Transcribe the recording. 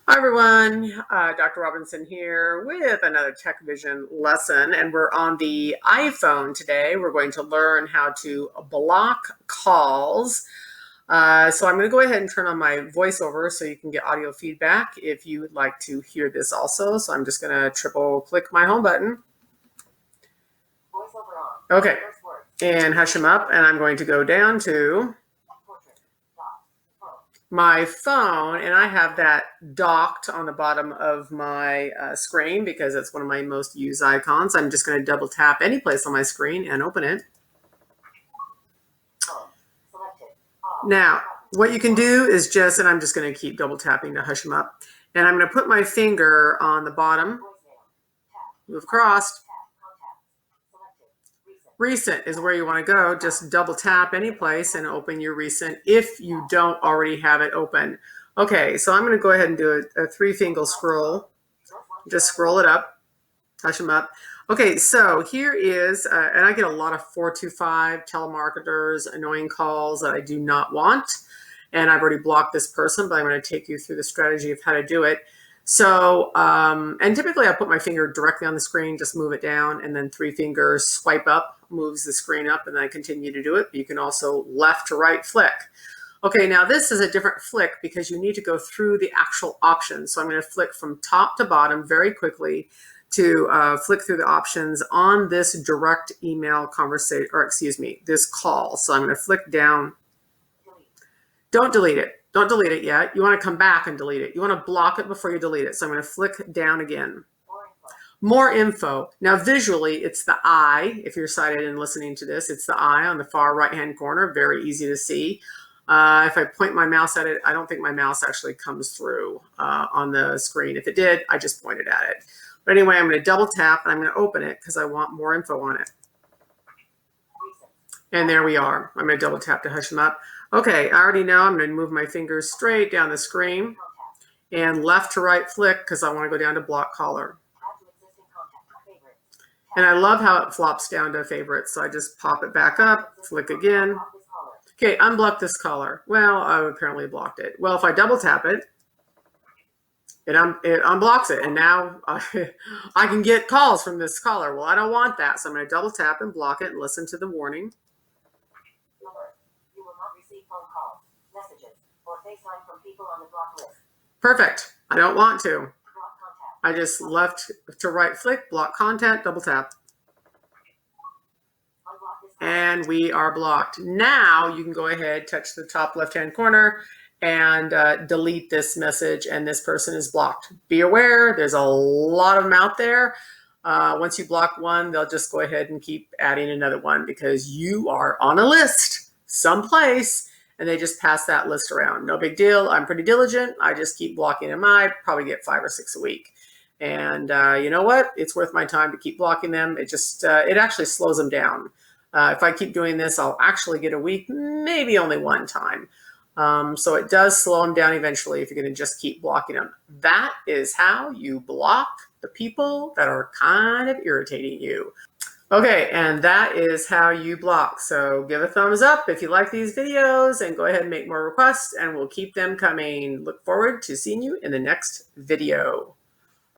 Hi everyone, Dr. Robinson here with another Tech Vision lesson, and we're on the iPhone today. We're going to learn how to block calls. So I'm going to go ahead and turn on my voiceover so you can get audio feedback if you would like to hear this also. So I'm just going to triple click my home button. Voiceover on. Okay, and hush them up, and I'm going to go down to my phone, and I have that docked on the bottom of my screen because it's one of my most used icons. I'm just going to double tap any place on my screen and open it. Now, what you can do is just, and I'm just going to keep double tapping to hush them up, and I'm going to put my finger on the bottom, move across. Recent is where you want to go. Just double tap any place and open your recent if you don't already have it open. Okay, so I'm going to go ahead and do a three-finger scroll. Just scroll it up, touch them up. Okay, so here is, and I get a lot of 425 telemarketers, annoying calls that I do not want. And I've already blocked this person, but I'm going to take you through the strategy of how to do it. So, and typically I put my finger directly on the screen, just move it down, and then three fingers swipe up moves the screen up, and then I continue to do it. You can also left to right flick. Okay, now this is a different flick because you need to go through the actual options. So I'm going to flick from top to bottom very quickly to flick through the options on this direct email conversation, or excuse me, this call. So I'm going to flick down. Don't delete it. Don't delete it yet. You want to come back and delete it. You want to block it before you delete it. So I'm going to flick down again. More info. Now visually, it's the eye. If you're sighted and listening to this, it's the eye on the far right-hand corner. Very easy to see. If I point my mouse at it, I don't think my mouse actually comes through on the screen. If it did, I just pointed at it. But anyway, I'm going to double tap and I'm going to open it because I want more info on it. And there we are. I'm going to double tap to hush them up. Okay, I already know I'm going to move my fingers straight down the screen and left to right flick because I want to go down to block caller. And I love how it flops down to favorites. So I just pop it back up, flick again. Okay, unblock this caller. Well, I apparently blocked it. Well, if I double tap it, it unblocks it. And now I can get calls from this caller. Well, I don't want that. So I'm going to double tap and block it and listen to the warning. You will not receive phone calls, messages, or FaceTime from people on the block list. Perfect. I don't want to. I just left to right flick, block content, double tap. And we are blocked. Now you can go ahead, touch the top left-hand corner and delete this message, and this person is blocked. Be aware, there's a lot of them out there. Once you block one, they'll just go ahead and keep adding another one because you are on a list someplace and they just pass that list around. No big deal. I'm pretty diligent. I just keep blocking them. I probably get 5 or 6 a week. And you know what? It's worth my time to keep blocking them. It just, it actually slows them down. If I keep doing this, I'll actually get a week, maybe only one time. So it does slow them down eventually if you're going to just keep blocking them. That is how you block the people that are kind of irritating you. Okay, and that is how you block. So give a thumbs up if you like these videos and go ahead and make more requests and we'll keep them coming. Look forward to seeing you in the next video.